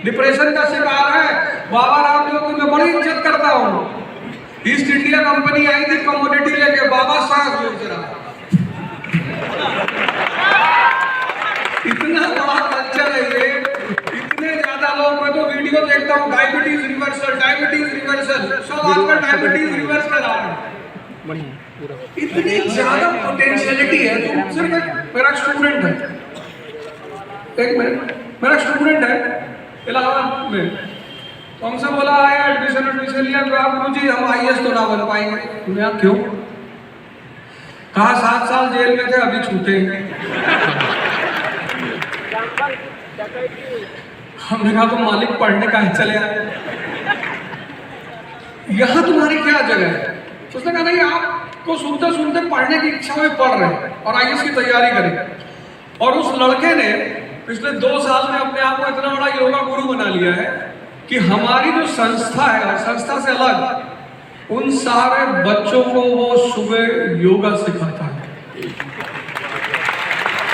Depression का शिकार है। बाबा रामदेव की मैं बड़ी इज्जत करता हूँ। ईस्ट इंडिया कंपनी आई थी कमोडिटी लेके, बाबा सांस बेच रहा। इतना बड़ा कल्चर है ये, इतने ज्यादा लोग, मैं तो वीडियो देखता हूँ डायबिटीज रिवर्सल, सब आजकल डायबिटीज रिवर्स कर रहा है। इतनी ज्यादा पोटेंशियलिटी है। तो सिर्फ मेरा स्टूडेंट है, एक मिनट, मेरा स्टूडेंट है इलाहाबाद में, तो हमसे बोला आया एडमिशन लिया, गुरुजी हम IAS तो ना बन पाएंगे। मैं क्यों? कहा 7 साल जेल में थे, अभी छूटे। हमने कहा तो मालिक पढ़ने का है, चले आए। यहाँ तुम्हारी क्या जगह है? उसने कहा नहीं, आपको सुनते सुनते पढ़ने की इच्छा में पढ़ रहे हैं और IAS की तैयारी करें। और उस लड़के ने पिछले 2 साल में अपने आप को इतना बड़ा योगा गुरु बना लिया है कि हमारी जो संस्था है और संस्था से अलग उन सारे बच्चों को वो सुबह योगा सिखाता है।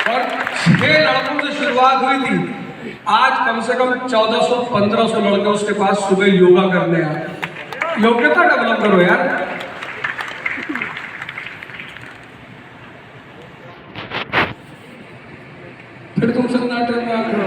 और 6 लड़कों से शुरुआत हुई थी, आज कम से कम 1400-1500 लड़के उसके पास सुबह योगा करने आए। योग्यता डेवलप करो यार। फिर तुम सन्नाटे में आकर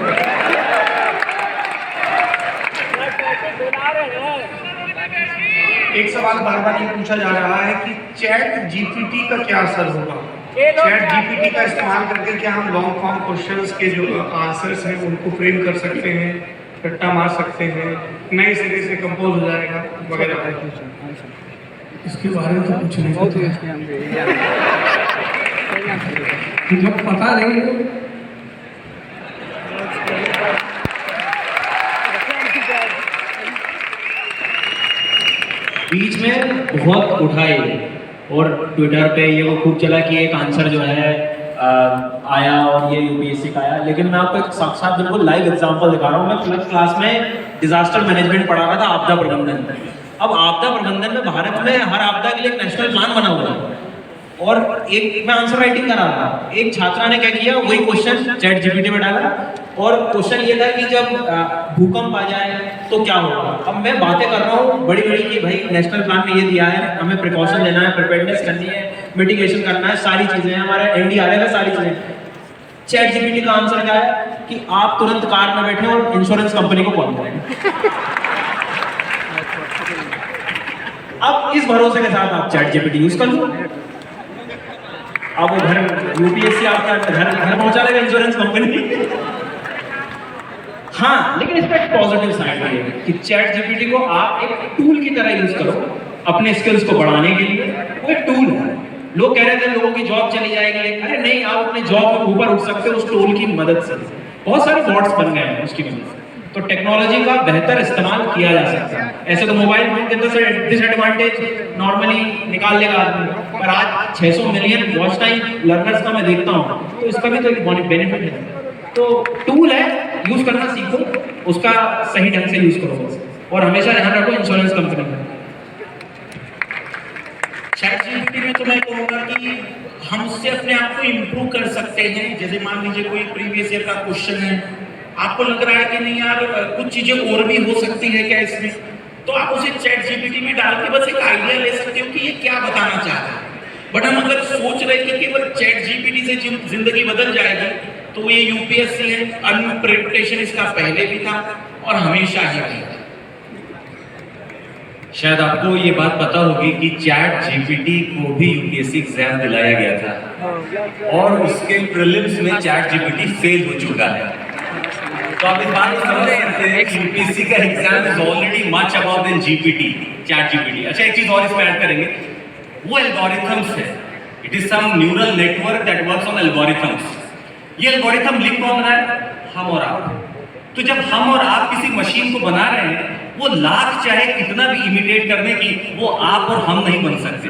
एक सवाल बार बार ये पूछा जा रहा है कि चैट जीपीटी का क्या असर होगा? चैट जीपीटी का इस्तेमाल करके क्या हम लॉन्ग फॉर्म क्वेश्चंस के जो आंसर्स हैं उनको फ्रेम कर सकते हैं, रट्टा मार सकते हैं, नए सिरे से कंपोज हो जाएगा वगैरह? इसके बारे में तो कुछ नहीं जब पता नहीं। बीच में बहुत उठाई और ट्विटर पे ये वो खूब चला कि एक आंसर जो है आया और ये यूपीएससी का आया। लेकिन मैं आपको एक साक्षात बिल्कुल लाइव एग्जांपल दिखा रहा हूँ। मैं प्लस क्लास में डिजास्टर मैनेजमेंट पढ़ा रहा था, आपदा प्रबंधन। अब आपदा प्रबंधन में भारत में हर आपदा के लिए एक नेशनल प्लान बना हुआ है और एक मैं आंसर राइटिंग कर रहा था। एक छात्रा ने क्या किया, वही क्वेश्चन चैट जीपीटी में डाला और क्वेश्चन ये था कि जब भूकंप आ जाए तो क्या होगा। अब मैं बातें कर रहा हूँ बड़ी बड़ी कि भाई नेशनल प्लान में ये दिया है, हमें प्रिकॉशन लेना है, प्रिपेयरनेस करनी है, मिटिगेशन करना है, सारी चीजें हमारे NDRF है, सारी चीजें। चैट जीपीटी का आंसर क्या है कि आप तुरंत कार में बैठे और इंश्योरेंस कंपनी को कॉल करें। अब इस भरोसे के साथ आप चैट जीपीटी यूज कर लो, अब वो घर यूपीएससी आपका घर पहुंचा देगा इंश्योरेंस कंपनी। हाँ, लेकिन इसका एक पॉजिटिव साइड है कि चैट जीपीटी को आप एक टूल की तरह यूज करो अपने स्किल्स को बढ़ाने के लिए। वो एक टूल है। लोग कह रहे थे लोगों की जॉब चली जाएगी, अरे नहीं, आप अपने जॉब के ऊपर उठ सकते हो उस टूल की मदद से। बहुत सारे बॉट्स बन गए हैं उसकी मदद से। तो टेक्नोलॉजी का बेहतर इस्तेमाल किया जा सकता है। ऐसे तो मोबाइल फोन के डिसएडवांटेज नॉर्मली निकाल लेगा आदमी, पर आज 600 मिलियन वॉच टाइम लर्नर्स का मैं देखता हूँ, तो इसका भी तो एक बेनिफिट है। तो टूल है, यूज करना सीखो, उसका सही ढंग से यूज करो और हमेशा ध्यान रखो इंश्योरेंस कंपनी में। चैट जीपीटी में तो मैं कहूँगा कि हम उससे अपने आप को इम्प्रूव कर सकते हैं। जैसे मान लीजिए कोई प्रीवियस ईयर का क्वेश्चन है, आपको लग रहा है कि नहीं यार कुछ चीजें और भी हो सकती है क्या इसमें, तो आप उसे चैट जीपीटी में डाल के बस एक आइडिया ले सकते हो कि ये क्या बताना चाह रहा है। बट हम अगर सोच रहे कि केवल चैट जीपीटी से जिंदगी बदल जाएगी, तो ये यूपीएससी है, अनप्रिपरेशन इसका पहले भी था और हमेशा ही रहेगा। शायद आपको ये बात पता होगी कि चैट जीपीटी को भी यूपीएससी एग्जाम दिलाया गया था और उसके प्रीलिम्स में चैट जीपीटी फेल हो चुका है। तो आप इस बात को समझ सकते हैं कि यूपीएससी का exam is already much above than GPT, chat GPT. अच्छा, एक चीज और इसमें ऐड करेंगे, वो एल्गोरिथम्स है। It is some neural network that works on algorithms. ये एल्गोरिथम लिख कौन रहा है? हम और आप। तो जब हम और आप किसी मशीन को बना रहे हैं, वो लाख चाहे कितना भी इमिटेट करने की, वो आप और हम नहीं बन सकते।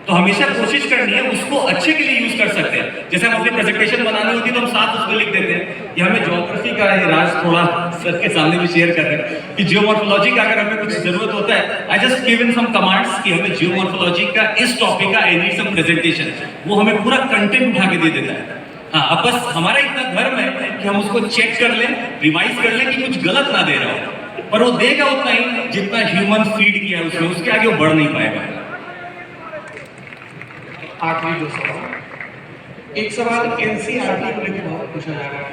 तो हमेशा कोशिश करनी है उसको अच्छे के लिए यूज कर सकते हैं। जैसे हम अपनी प्रेजेंटेशन बनानी होती है तो हम साथ उसमें लिख देते हैं कि हमें ज्योग्राफी का राज थोड़ा सर के सामने भी शेयर कर रहे हैं कि जियोमॉर्फोलॉजी का अगर हमें कुछ जरूरत होता है, I just give in some commands कि हमें जियोमॉर्फोलॉजी का इस टॉपिक का आई नीड सम प्रेजेंटेशन, वो हमें पूरा कंटेंट उठा के दे देता है। हाँ, अब बस हमारा इतना धर्म है कि हम उसको चेक कर लें, रिवाइज कर लें कि कुछ गलत ना दे रहा हो, पर वो देगा उतना ही जितना ह्यूमन फीड किया है उसने, उसके आगे वो बढ़ नहीं पाएगा। आखिरी 2 सवाल। एक सवाल एनसीईआरटी को लेकर बहुत पूछा जा रहा है।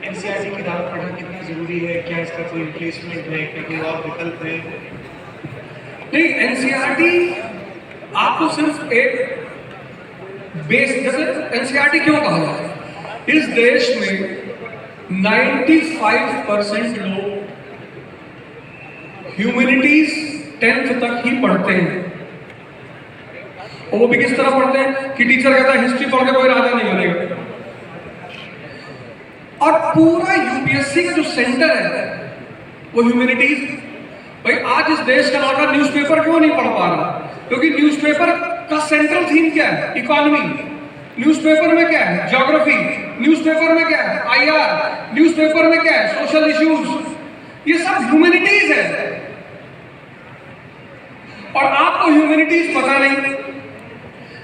एनसीईआरटी की किताब पढ़ना कितना जरूरी है, क्या इसका कोई रिप्लेसमेंट है, क्या कोई और विकल्प है? नहीं, एनसीईआरटी आपको सिर्फ एक बेस, जैसे एनसीईआरटी क्यों कहा जाता है, इस देश में 95% लोग ह्यूमैनिटीज 10th तक ही पढ़ते हैं, और वो भी किस तरह पढ़ते हैं कि टीचर कहता है हिस्ट्री पढ़ के कोई राजा नहीं बनेगा। और पूरा यूपीएससी का जो सेंटर है वो ह्यूमैनिटीज। भाई आज इस देश का लड़का न्यूज़पेपर क्यों नहीं पढ़ पा रहा? क्योंकि न्यूज़पेपर का सेंट्रल थीम क्या है? इकोनॉमी। न्यूज़पेपर में क्या है? ज्योग्राफी। न्यूज़पेपर में क्या है? आईआर। न्यूज़पेपर में क्या है? Social issues. ये सब ह्यूमैनिटीज है, और आपको ह्यूमैनिटीज पता नहीं,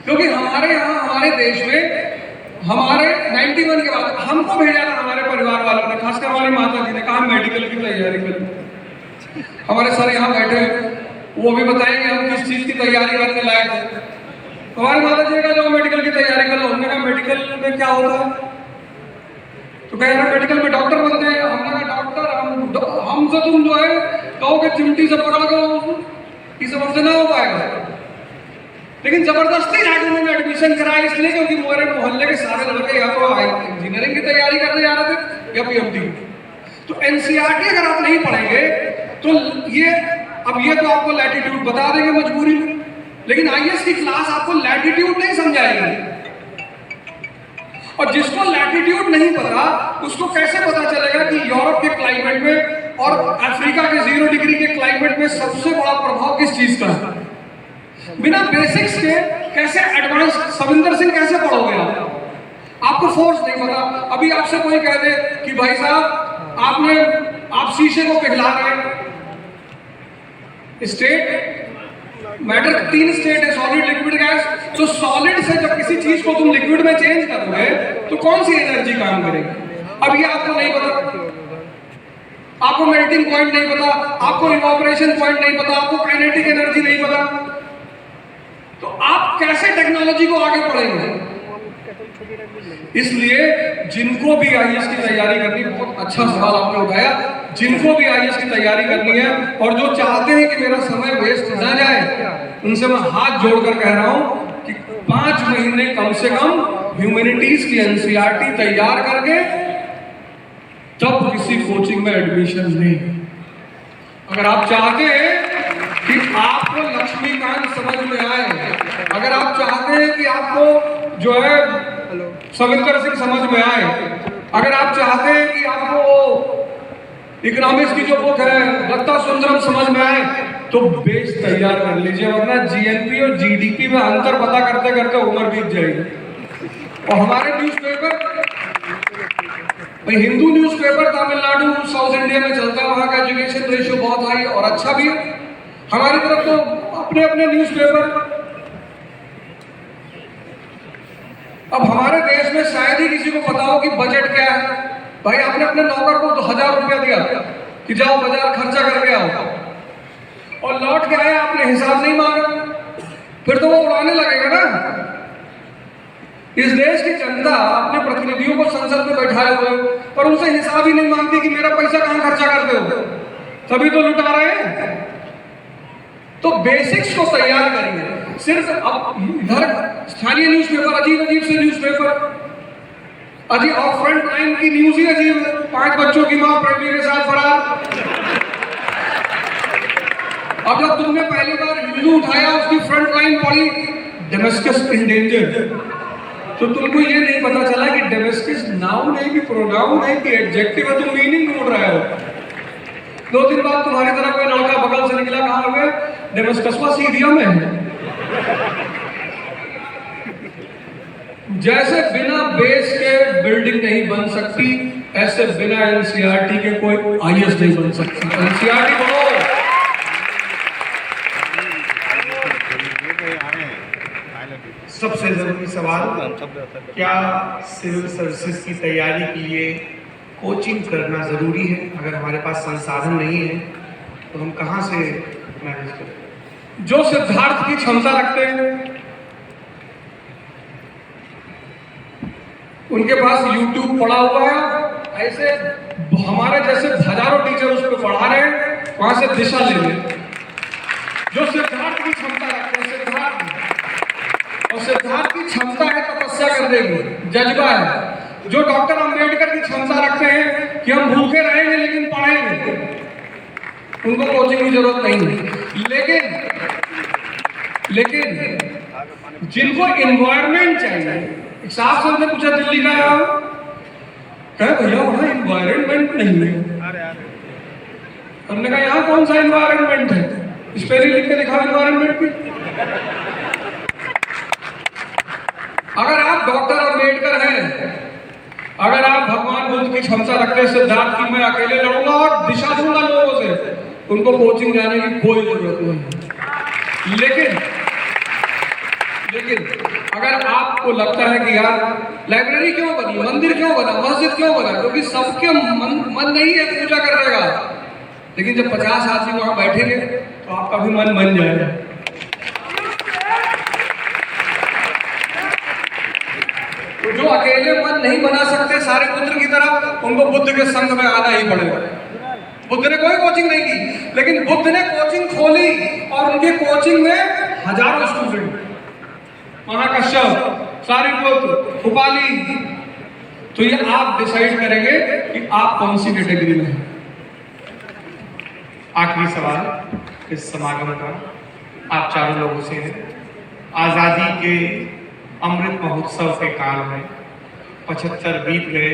क्योंकि हमारे यहाँ हमारे देश में हमारे 91 के बाद हमको भेजा था हमारे परिवार वालों ने, खासकर हमारी माता जी ने कहा मेडिकल की तैयारी करो। हमारे सर यहाँ बैठे, वो भी बताएंगे हम किस चीज की तैयारी करने लायक थे। हमारी माता जी ने कहा जाओ मेडिकल की तैयारी कर लो। हमने कहा मेडिकल में क्या होता है? तो कह रहे मेडिकल में डॉक्टर बनते हैं। हमने कहा डॉक्टर हमसे तुम जो है कहो कि चिमटी से पकड़ कर इस सबसे ना हो पाएगा। लेकिन जबरदस्ती जाके उन्होंने एडमिशन कराया, इसलिए क्योंकि मेरे मोहल्ले के सारे लड़के या तो इंजीनियरिंग की तैयारी करने जा रहे थे या पीएचडी। तो एनसीईआरटी अगर आप नहीं पढ़ेंगे तो ये तो आपको लैटिट्यूड बता देंगे मजबूरी में, लेकिन आईएएस की क्लास आपको लैटिट्यूड नहीं समझाएगी। और जिसको लैटिट्यूड नहीं पता उसको कैसे पता चलेगा कि यूरोप के क्लाइमेट में और अफ्रीका के 0 डिग्री के क्लाइमेट में सबसे बड़ा प्रभाव किस चीज का है? बिना बेसिक्स के कैसे एडवांस सविंदर सिंह कैसे पढ़ोगे आप? आपको फोर्स नहीं पता। अभी आपसे कोई कह दे कि भाई साहब आप शीशे को पिघला रहे हैं, स्टेट मैटर 3 स्टेट है, सॉलिड लिक्विड गैस। तो सॉलिड से जब किसी चीज को तुम लिक्विड में चेंज करोगे तो कौन सी एनर्जी काम करेगी? अब ये आपको नहीं पता, आपको मेल्टिंग पॉइंट नहीं पता, आपको इवैपोरेशन पॉइंट नहीं पता, आपको काइनेटिक एनर्जी नहीं पता, तो आप कैसे टेक्नोलॉजी को आगे बढ़ेंगे? इसलिए जिनको भी आईएएस की तैयारी करनी, बहुत अच्छा सवाल आपने उठाया, जिनको भी आईएएस की तैयारी करनी है और जो चाहते हैं कि मेरा समय वेस्ट ना जाए, उनसे मैं हाथ जोड़कर कह रहा हूं कि 5 महीने कम से कम ह्यूमैनिटीज की एनसीईआरटी तैयार करके तब किसी कोचिंग में एडमिशन लें। अगर आप चाहते हैं कि आपको लक्ष्मीकांत समझ में आए, अगर आप चाहते हैं कि आपको जो है सविंदर सिंह समझ में आए, अगर आप चाहते हैं कि आपको इकोनॉमिक्स की जो बुक है दत्ता सुंदरम समझ में आए, तो बेस तैयार कर लीजिए, वरना जीएनपी और जीडीपी में अंतर पता करते करते उम्र बीत जाएगी। और हमारे न्यूज़पेपर, भाई Hindu newspaper Tamil Nadu south India में चलता है, वहाँ का एजुकेशन रेशियो बहुत हाई और अच्छा भी है। हमारी तरफ तो अपने अपने न्यूज़पेपर। अब हमारे देश में शायद ही किसी को पता हो कि बजट क्या है। भाई आपने अपने नौकर को 1000 रुपया दिया कि जाओ बाजार खर्चा करके आओ, और लौट के आए आपने हिसाब नहीं मांगा, फिर तो वो उड़ाने लगेगा ना। इस देश की जनता अपने प्रतिनिधियों को संसद में बैठाए हुए पर उनसे हिसाब ही नहीं मांगती कि मेरा पैसा कहां खर्चा करते हो, तभी तो लुटा रहे हैं। तो बेसिक्स को तैयार करेंगे। सिर्फ अब इधर स्थानीय न्यूज़पेपर, अजीब से न्यूज़पेपर अजीब, और फ्रंट लाइन की न्यूज ही अजीब है। 5 बच्चों की मां प्रेमी के साथ फरार। अब जब तुमने पहली बार हिंदू उठाया, उसकी फ्रंट लाइन पढ़ी डेमेस्कस इन डेंजर, तो तुमको ये नहीं पता चला कि डेमेस्कस नाउन है कि प्रोनाउन है कि एडजेक्टिव है, तुम मीनिंग ढूंढ रहे हो। 2 दिन बाद तुम्हारी तरह कोई लड़का बगल से निकला, कहाँ हुए? डेमेस्कस सीरिया में है। जैसे बिना बेस के बिल्डिंग नहीं बन सकती, ऐसे बिना एनसीईआरटी के कोई आईएएस नहीं बन सकती। एनसीईआरटी बोलो। सबसे जरूरी सवाल, क्या सिविल सर्विसेज की तैयारी के लिए कोचिंग करना जरूरी है? अगर हमारे पास संसाधन नहीं है तो हम कहाँ से मैनेज करें? जो सिद्धार्थ की क्षमता रखते हैं, उनके पास YouTube पड़ा हुआ है, ऐसे हमारे जैसे हजारों टीचर उस पर पढ़ा रहे हैं, वहां से दिशा ले लें। जो सिद्धार्थ की क्षमता रखते हैं, सिद्धार्थ की क्षमता है तपस्या कर देगी, जज्बा है। जो डॉक्टर अंबेडकर की क्षमता रखते हैं कि हम भूखे रहेंगे लेकिन पढ़ेंगे, उनको कोचिंग की जरूरत नहीं है। लेकिन जिनको एनवायरनमेंट चाहिए, एक साहब से हमने पूछा दिल्ली का आया, कहे भैया वहां एनवायरनमेंट नहीं है। हमने कहा यहाँ कौन सा एनवायरनमेंट है, इस पे लिख के दिखाओ एनवायरनमेंट की। अगर आप डॉक्टर अंबेडकर हैं, अगर आप भगवान बुद्ध की क्षमता रखते हैं, सिद्धार्थ की मैं अकेले लड़ूंगा और दिशा दूंगा लोगों से, उनको कोचिंग जाने की कोई जरूरत नहीं। लेकिन अगर आपको लगता है कि यार लाइब्रेरी क्यों बनी, मंदिर क्यों बना, मस्जिद क्यों बना, क्योंकि सबके मन नहीं है पूजा करने का, लेकिन जब 50 आदमी वहां बैठेंगे तो आपका भी मन बन जाएगा। तो जो अकेले मन नहीं बना सकते सारे पुत्र की तरह, उनको बुद्ध के संग में आना ही पड़ेगा। बुद्ध ने कोई कोचिंग नहीं की, लेकिन बुद्ध ने कोचिंग खोली और उनके कोचिंग में हजारों स्टूडेंट, महाकश्यप, सारिपुत्र, उपाली। तो ये आप डिसाइड करेंगे कि आप कौन सी कैटेगरी में हैं। आखिरी सवाल इस समागम का आप चारों लोगों से है। आजादी के अमृत महोत्सव के काल में 75 बीत गए,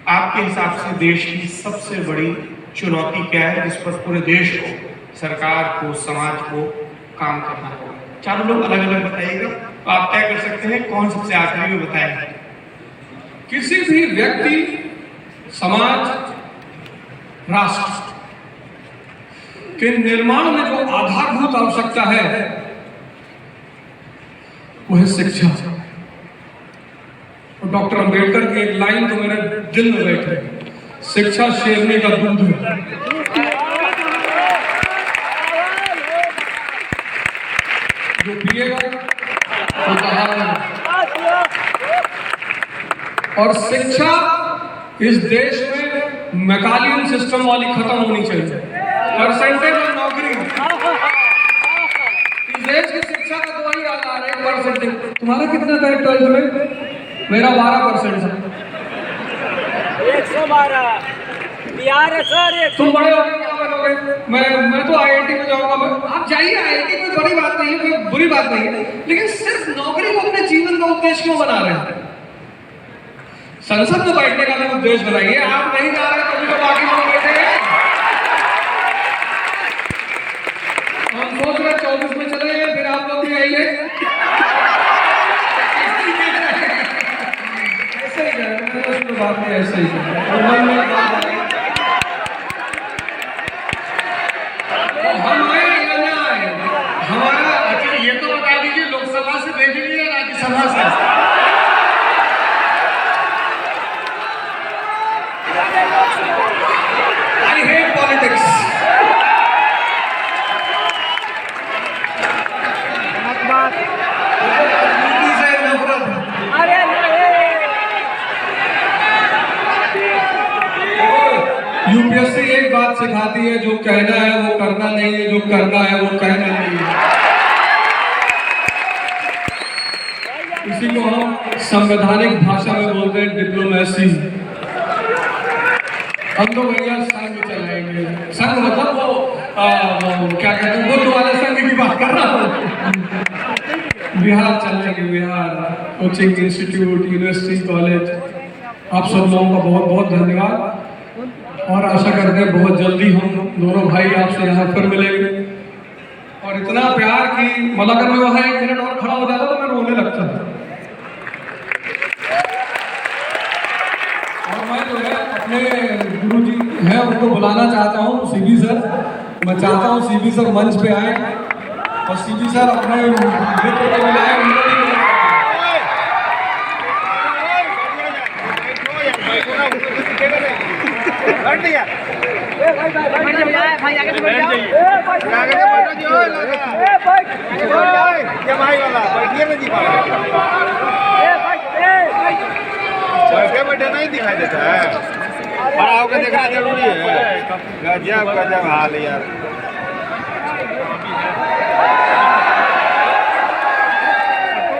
आपके हिसाब से देश की सबसे बड़ी चुनौती क्या है जिस पर पूरे देश को, सरकार को, समाज को काम करना होगा? चारों लोग अलग अलग बताइएगा, तो आप तय कर सकते हैं कौन सबसे आखिरी में बताएंगे। किसी भी व्यक्ति, समाज, राष्ट्र के निर्माण में जो आधारभूत आवश्यकता है वो है शिक्षा। और डॉक्टर अंबेडकर की एक लाइन तो मेरे दिल में बैठे, शिक्षा शेरनी का दूध है। जो पिएगा वो कहागा। और शिक्षा इस देश में मैकालियन सिस्टम वाली खत्म होनी चाहिए। परसेंटेज और नौकरी, इस देश की शिक्षा का तो वही याद आ रहा है। परसेंटेज तुम्हारा कितना था 12th में? मेरा 12% है। 112 बिहार है सर। तुम बड़े हो गए, क्या बनोगे? मैं तो IIT में जाऊंगा। आप जाइए, IIT कोई बड़ी बात नहीं है, कोई बुरी बात नहीं है, लेकिन सिर्फ नौकरी को अपने जीवन का उद्देश्य क्यों बना रहे हैं? संसद में बैठने का भी उद्देश्य बनाइए। आप नहीं जा रहे तभी तो बाकी लोग बैठे हैं। हम सोच रहे 24 में चले गए, फिर आप लोग भी आइए। ऐसे ही करें, बात नहीं, ऐसे ही करें। हम आए या ना आए, हमारा अच्छा ये तो बता दीजिए, लोकसभा से भेजेंगे या राज्यसभा से? I hate politics. राजनीति से नफरत। अरे नहीं, यूपीएससी एक बात सिखाती है, जो कहना है वो करना नहीं है, जो करना है वो कहना नहीं है। इसी को हम संवैधानिक भाषा में बोलते हैं डिप्लोमेसी। हम तो भैया संघ चलाएंगे। संघ मतलब वो क्या कहते हैं, बुद्ध वाले संघ की बात कर रहा हूँ। बिहार चलाएंगे, Bihar coaching institute, university, college. आप सब लोगों का बहुत बहुत धन्यवाद, और आशा करते हैं बहुत जल्दी हम दोनों भाई आपसे यहाँ पर मिलेंगे। और इतना प्यार कि मतलब अगर मैं वहाँ 1 मिनट और खड़ा हो जाता तो मैं रोने लगता। और मैं जो है अपने गुरुजी हैं उनको बुलाना चाहता हूँ, सीबी सर। मैं चाहता हूँ सीबी सर मंच पे आए और सीबी सर अपने मित्र को बुलाए, उनको भी भाई आगे से बैठ जाओ बैठे नहीं दिखाई देता है, खड़ा होकर देखना जरूरी है। गजब गजब हाल है यार।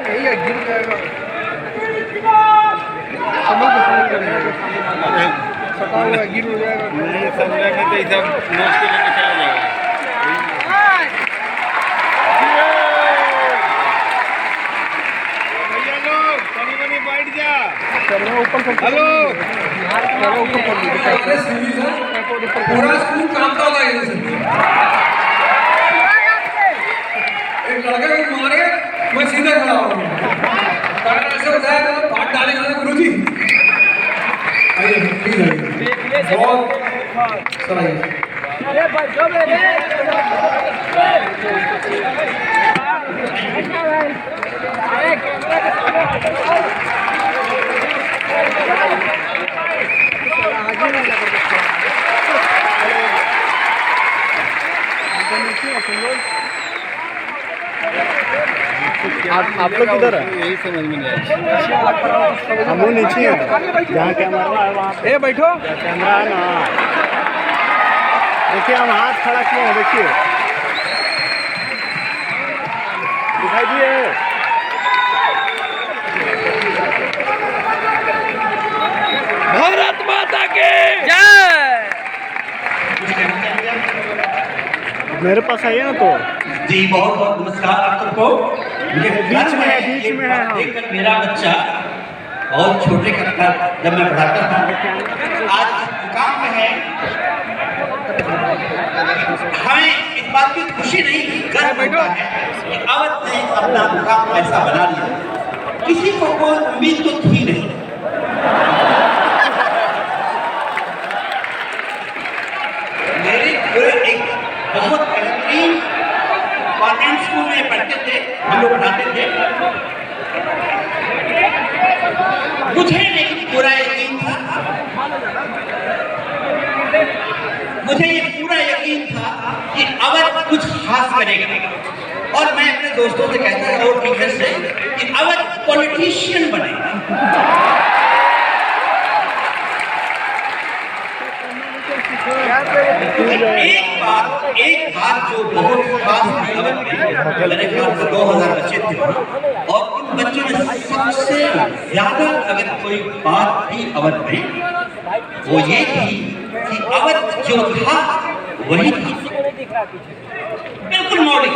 गिर जाएगा, गिर हो जाएगा। नहीं समझेंगे तो इधर नोच के लेके चला जाएगा। भैया लोग पानी पानी बैठ जा। हेलो पूरा स्कूल कांपता था इधर से। एक लड़के को मारे, मैं सीधे खड़ा हो गया। कारण ऐसे बताया तो बात डालेंगे गुरुजी। आइए प्लीज आइए। बहुत सर आइए। अरे बैठो मेरे अरे कैमरा के सामने आप लोग किधर है? यही समझ में नहीं आया। हम लोग नीचे हैं जहाँ कैमरा है वहाँ पे बैठो। कैमरा है ना, देखिए हम हाथ खड़ा किए हैं, देखिए दिखाई दिए। भारत माता की जय। मेरे पास आइए ना तो। जी बहुत बहुत नमस्कार आप सबको। मुझे बीच में है, बीच में है। देखकर मेरा बच्चा बहुत छोटे का जब मैं पढ़ाता था, आज मुकाम में है। हमें इस बात की खुशी नहीं, गर्व होता है कि अवध ने अपना मुकाम ऐसा बना लिया। किसी को कोई उम्मीद तो थी नहीं। मेरे पूरे एक बहुत बेहतरीन कॉन्वेंट स्कूल में पढ़ते थे, हम लोग पढ़ाते थे। मुझे लेकिन पूरा यकीन था, मुझे ये पूरा यकीन था कि अवध कुछ खास करेगा। और मैं अपने दोस्तों से कहता था और टीचर से कि अवध पॉलिटिशियन बनेगा। एक बात जो बहुत खास थी अवध में, मेरे ख्याल से 2000 बच्चे थे और उन बच्चों में सबसे ज्यादा अगर कोई बात थी अवध में, वो ये थी कि अवध जो था वही था, बिल्कुल मॉडल,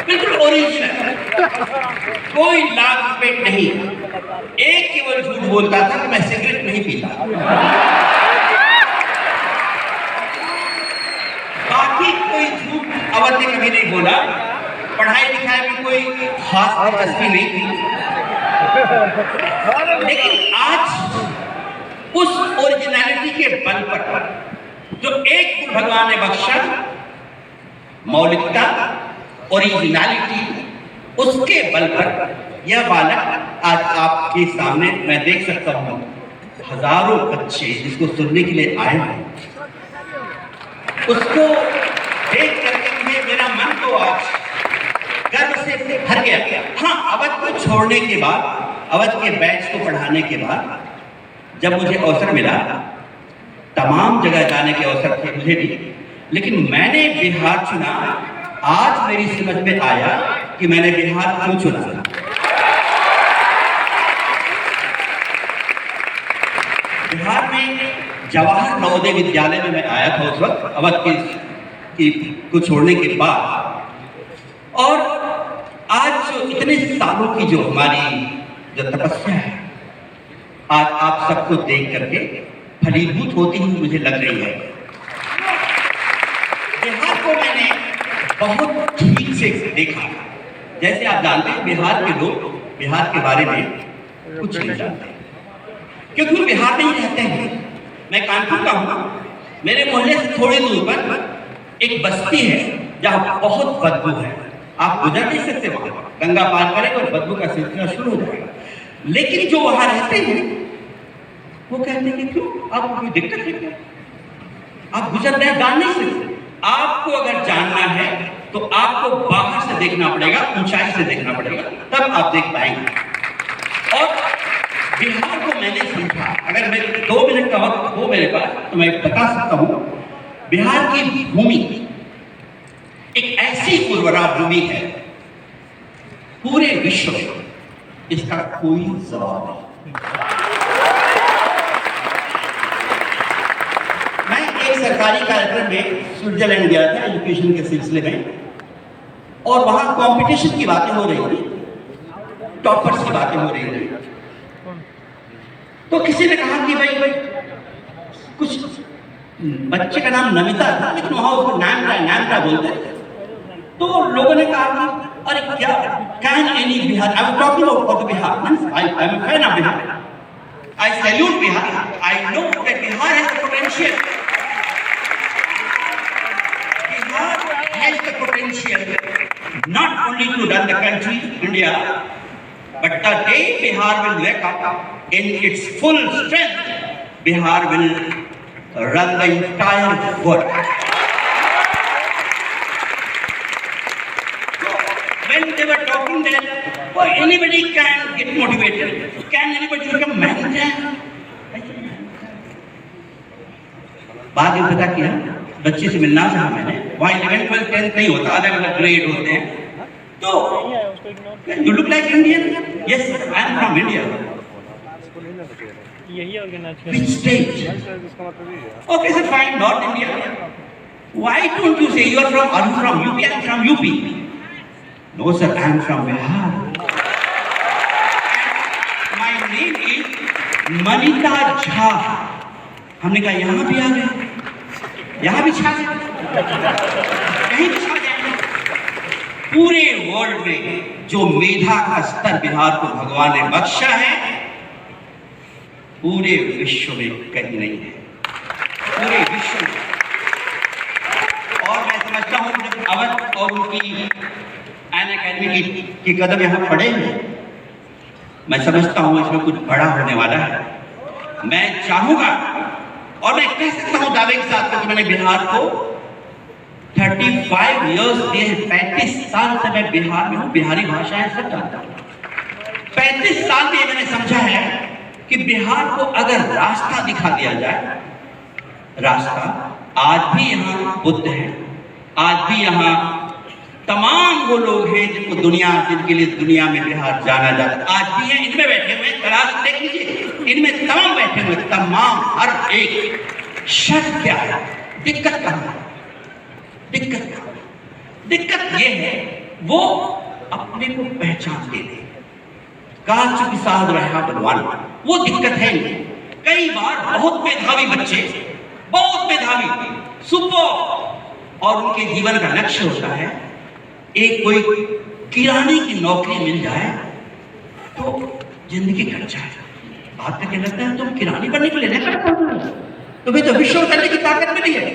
बिल्कुल ओरिजिनल, कोई लाख रुपए नहीं। एक केवल झूठ बोलता था कि मैं सिगरेट नहीं पीता, बाकी कोई झूठ अवध ने कभी नहीं बोला। पढ़ाई लिखाई में कोई खास दिलचस्पी नहीं थी, लेकिन आज उस ओरिजिनलिटी के बल पर जो एक गुण भगवान ने बख्शा, मौलिकता, ओरिजिनलिटी, उसके बल पर यह बालक आज आपके सामने मैं देख सकता हूँ। हजारों बच्चे जिसको सुनने के लिए आए हैं, उसको देख करके मेरा मन तो आज गर्व से भर गया। हाँ, अवध को छोड़ने के बाद, अवध के बैच को पढ़ाने के बाद जब मुझे अवसर मिला, तमाम जगह जाने के अवसर थे मुझे भी, लेकिन मैंने बिहार चुना। आज मेरी समझ में आया कि मैंने बिहार क्यों चुना। बिहार में जवाहर नवोदय विद्यालय में मैं आया था उस वक्त, अवध को छोड़ने के बाद। और आज जो इतने सालों की जो हमारी जो तपस्या है, आज आप सबको देख करके फलीभूत होती हुई मुझे लग रही है। बिहार को मैंने बहुत ठीक से देखा। जैसे आप जानते हैं, बिहार के लोग बिहार के बारे में कुछ नहीं जानते, क्योंकि वो बिहार में ही रहते हैं। मैं कानपुर का हूँ, मेरे मोहल्ले से थोड़ी दूर पर एक बस्ती है जहाँ बहुत बदबू है। आप गुजर नहीं सकते वहाँ, गंगा पार करेंगे और बदबू का सिलसिला शुरू हो जाएगा। लेकिन जो वहाँ रहते हैं वो कहते हैं कि क्यों, आपको कोई दिक्कत है क्या? आप गुजर रहे गाने से। आपको अगर जानना है तो आपको बाहर से देखना पड़ेगा, ऊंचाई से देखना पड़ेगा, तब आप देख पाएंगे। और बिहार को मैंने समझा, अगर मेरे 2 मिनट का वक्त हो मेरे पास तो मैं बता सकता हूं, बिहार की भूमि एक ऐसी उर्वरा भूमि है, पूरे विश्व में इसका कोई जवाब नहीं। मैं एक सरकारी कार्यक्रम में स्विट्जरलैंड गया था एजुकेशन के सिलसिले में, और वहां कंपटीशन की बातें हो रही थी, टॉपर्स की बातें हो रही थी। तो किसी ने कहा कि भाई कुछ बच्चे का नाम नमिता था, लेकिन वहां उसको नाम बोलते थे। तो लोगों ने कहा कि अरे क्या can any Bihar, I was talking about Bihar, I am a fan of Bihar, I salute Bihar, I know that Bihar has the potential, Bihar has the potential not only to run the country India, but the day Bihar will wake up in its full strength, Bihar will run the entire world. So, when they were talking that, oh, anybody can get motivated, can anybody become manager? बाद में पता किया, बच्चे से मिलना चाहा मैंने, वहाँ 11, 12, 10 नहीं होता, अलग अलग ग्रेड होते हैं। तो you look like Indian, yes I am from India, which state, okay sir fine, north India, why don't you say you are from UP, I am from UP, no sir I am from Bihar, my name is Manita Jha. हमने कहा यहाँ भी आ गए, यहाँ भी छा गए, कहीं भी छा गए। पूरे वर्ल्ड में जो मेधा का स्तर बिहार को भगवान ने बख्शा है, पूरे विश्व में कहीं नहीं है, पूरे विश्व में। और मैं समझता हूँ जब अवध और उनकी अन अकेडमी की कदम यहाँ पड़े हैं, मैं समझता हूँ इसमें कुछ बड़ा होने वाला है। मैं चाहूंगा और मैं कह सकता हूं दावे के साथ कि मैंने बिहार को 35 इयर्स दिए हैं, 35 साल से मैं बिहार में हूं, बिहारी भाषाएं सब जानता हूं। 35 साल में मैंने समझा है कि बिहार को अगर रास्ता दिखा दिया जाए, रास्ता आज भी यहाँ बुद्ध है, आज भी यहाँ तमाम वो लोग हैं जिनके लिए दुनिया में बिहार जाना जाता है, आज भी हैं, इनमें बैठे हुए तलाश देख लीजिए, इनमें तमाम बैठे हुए, तमाम हर एक। शर्त क्या है, दिक्कत कहां है, दिक्कत ये है वो अपने को पहचान दे दे, काच के साथ रहा भगवान, वो दिक्कत है। कई बार बहुत मेधावी बच्चे, बहुत मेधावी सुपर, और उनके जीवन का लक्ष्य होता है एक कोई किराने की नौकरी मिल जाए तो जिंदगी कट जाए। बात करके लगता है तुम किरानी बनने के लिए नहीं करते हो, तुम्हें तो विश्व करने की ताकत मिली है,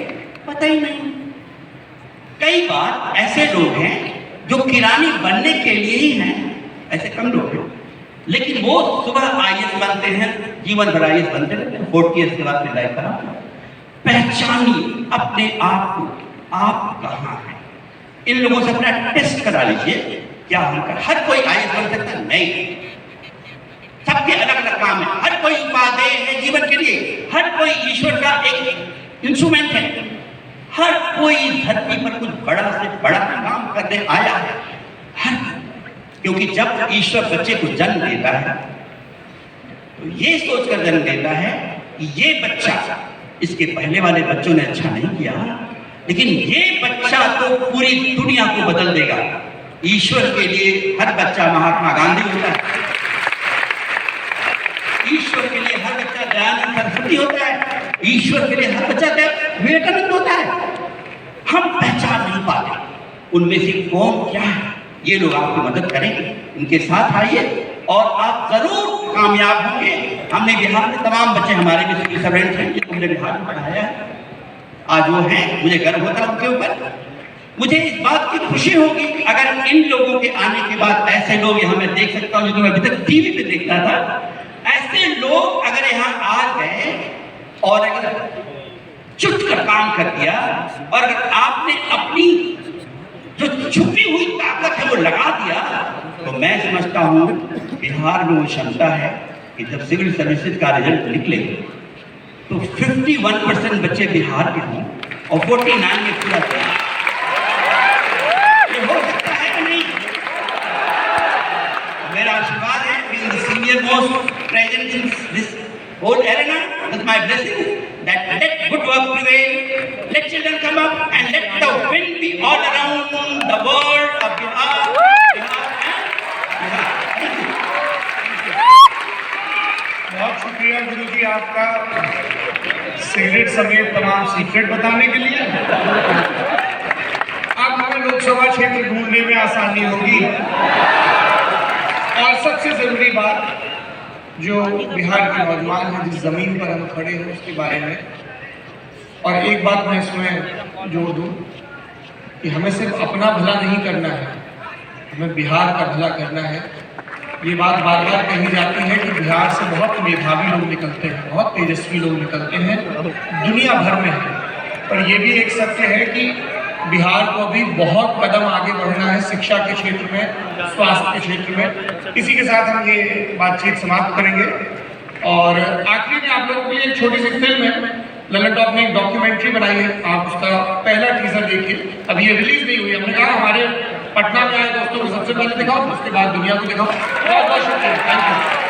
पता ही नहीं। कई बार ऐसे लोग हैं जो किरानी बनने के लिए ही हैं, ऐसे कम लोग हैं, लेकिन वो सुबह आईएएस बनते हैं, जीवन भर आईएएस बनते रहते हैं, 40 ईयर्स के बाद फिर लाइफ खराब। पहचानिए अपने आप को, आप कहाँ हैं। इन लोगों से अपना टेस्ट करा लीजिए, क्या होगा। हर कोई आईएएस बन सकता है? नहीं, सबके अलग अलग काम है, हर कोई उपादेय है जीवन के लिए, हर कोई ईश्वर का एक इंस्ट्रूमेंट है, हर कोई धरती पर कुछ बड़ा से बड़ा काम करने आया है, हर, क्योंकि जब ईश्वर बच्चे को जन्म देता है तो ये सोचकर जन्म देता है कि ये बच्चा, इसके पहले वाले बच्चों ने अच्छा नहीं किया, लेकिन ये बच्चा तो पूरी दुनिया को बदल देगा। ईश्वर के लिए हर बच्चा महात्मा गांधी होता है, ईश्वर के लिए हर बच्चा दयानंद सरस्वती होता है, ईश्वर के लिए हर बच्चा विवेकानंद होता है। हम पहचान नहीं पाते उनमें से कौन क्या है। ये लोग आपकी मदद करेंगे, इनके साथ आइए और आप जरूर कामयाब होंगे। हमने बिहार में तमाम बच्चे हमारे भी सिविल सर्वेंट हैं, ये तुमने बिहार में पढ़ाया है, आज वो हैं, मुझे गर्व होता है उनके ऊपर। मुझे इस बात की खुशी होगी कि अगर इन लोगों के आने के बाद ऐसे लोग यहाँ मैं देख सकता हूँ, जो मैं अभी तक टीवी पे देखता था, ऐसे लोग अगर यहाँ आ गए और अगर जुटकर काम कर दिया और अगर आपने अपनी जो छुपी हुई ताकत है वो लगा दिया, तो मैं समझता हूं बिहार में वो क्षमता है कि जब सिविल सर्विसेज का रिजल्ट निकले तो 51% बच्चे बिहार के हों और 49 में पूरा किया। ये हो सकता है कि नहीं? मेरा आशीर्वाद है, being the senior most present in this whole arena, with my blessing, that let good work prevail, let children come up and let the wind be all around the world of Bihar. बहुत शुक्रिया गुरुजी आपका cigarette समेत तमाम secret बताने के लिए। अब हमें लोकसभा क्षेत्र ढूंढने में आसानी होगी। और सबसे जरूरी बात, जो बिहार के नौजवान हैं, जिस जमीन पर हम खड़े हैं उसके बारे में, और एक बात मैं इसमें जोड़ दूं कि हमें सिर्फ अपना भला नहीं करना है, हमें बिहार का भला करना है। ये बात बार बार कही जाती है कि बिहार से बहुत मेधावी लोग निकलते हैं, बहुत तेजस्वी लोग निकलते हैं, दुनिया भर में है। पर ये भी एक सत्य है कि बिहार को अभी बहुत कदम आगे बढ़ना है शिक्षा के क्षेत्र में, स्वास्थ्य के क्षेत्र में। इसी के साथ हम ये बातचीत समाप्त करेंगे। और आखिरी में आप लोगों के लिए एक छोटी सी फिल्म है, ललन टॉप ने एक डॉक्यूमेंट्री बनाई है, आप उसका पहला टीजर देखिए। अभी ये रिलीज नहीं हुई, हमने कहा हमारे पटना में आए दोस्तों को सबसे पहले दिखाओ, उसके बाद दुनिया को दिखाओ। बहुत बहुत शुक्रिया, थैंक यू।